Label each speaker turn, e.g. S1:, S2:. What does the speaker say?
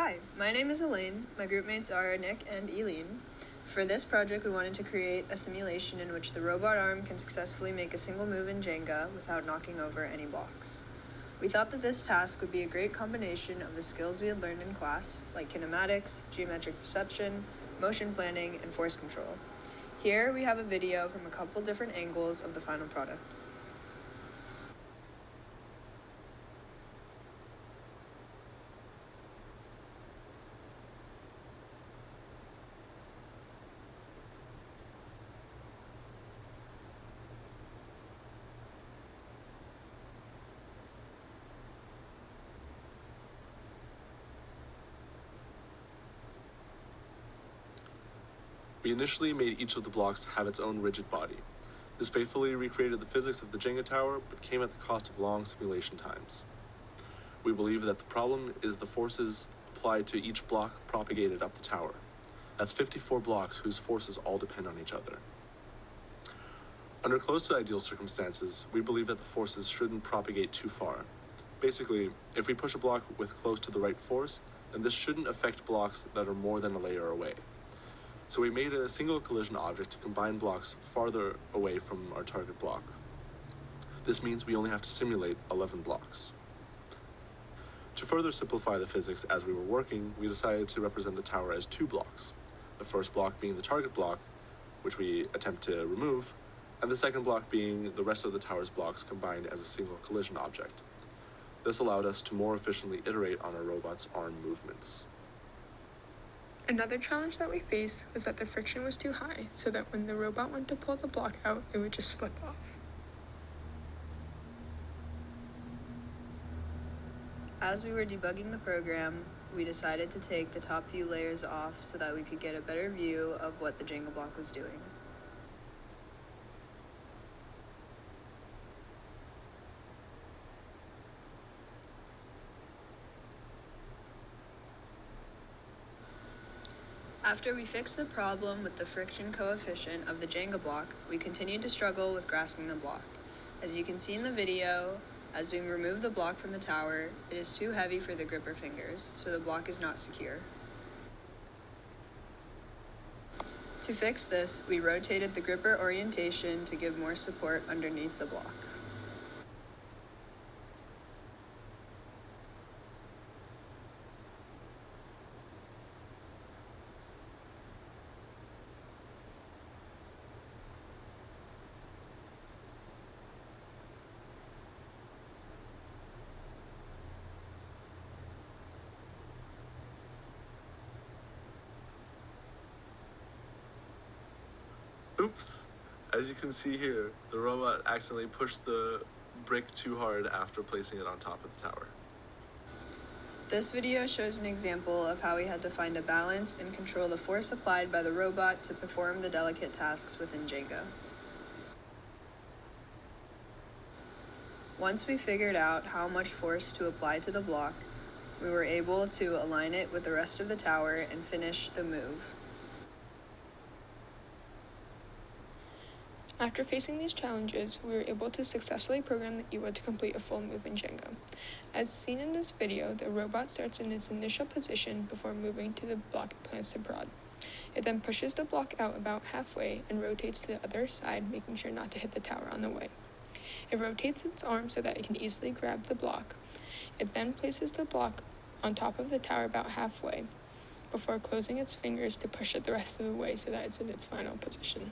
S1: Hi, my name is Elaine. My group mates are Nick and Yilinn. For this project, we wanted to create a simulation in which the robot arm can successfully make a single move in Jenga without knocking over any blocks. We thought that this task would be a great combination of the skills we had learned in class, like kinematics, geometric perception, motion planning, and force control. Here we have a video from a couple different angles of the final product.
S2: We initially made each of the blocks have its own rigid body. This faithfully recreated the physics of the Jenga tower, but came at the cost of long simulation times. We believe that the problem is the forces applied to each block propagated up the tower. That's 54 blocks whose forces all depend on each other. Under close to ideal circumstances, we believe that the forces shouldn't propagate too far. Basically, if we push a block with close to the right force, then this shouldn't affect blocks that are more than a layer away. So we made a single collision object to combine blocks farther away from our target block. This means we only have to simulate 11 blocks. To further simplify the physics as we were working, we decided to represent the tower as 2 blocks. The first block being the target block, which we attempt to remove, and the second block being the rest of the tower's blocks combined as a single collision object. This allowed us to more efficiently iterate on our robot's arm movements.
S3: Another challenge that we faced was that the friction was too high, so that when the robot went to pull the block out, it would just slip off.
S1: As we were debugging the program, we decided to take the top few layers off so that we could get a better view of what the Jenga block was doing. After we fixed the problem with the friction coefficient of the Jenga block, we continued to struggle with grasping the block. As you can see in the video, as we remove the block from the tower, it is too heavy for the gripper fingers, so the block is not secure. To fix this, we rotated the gripper orientation to give more support underneath the block.
S2: Oops! As you can see here, the robot accidentally pushed the brick too hard after placing it on top of the tower.
S1: This video shows an example of how we had to find a balance and control the force applied by the robot to perform the delicate tasks within Jenga. Once we figured out how much force to apply to the block, we were able to align it with the rest of the tower and finish the move.
S3: After facing these challenges, we were able to successfully program the EWA to complete a full move in Jenga. As seen in this video, the robot starts in its initial position before moving to the block it plans to prod. It then pushes the block out about halfway and rotates to the other side, making sure not to hit the tower on the way. It rotates its arm so that it can easily grab the block. It then places the block on top of the tower about halfway, before closing its fingers to push it the rest of the way so that it's in its final position.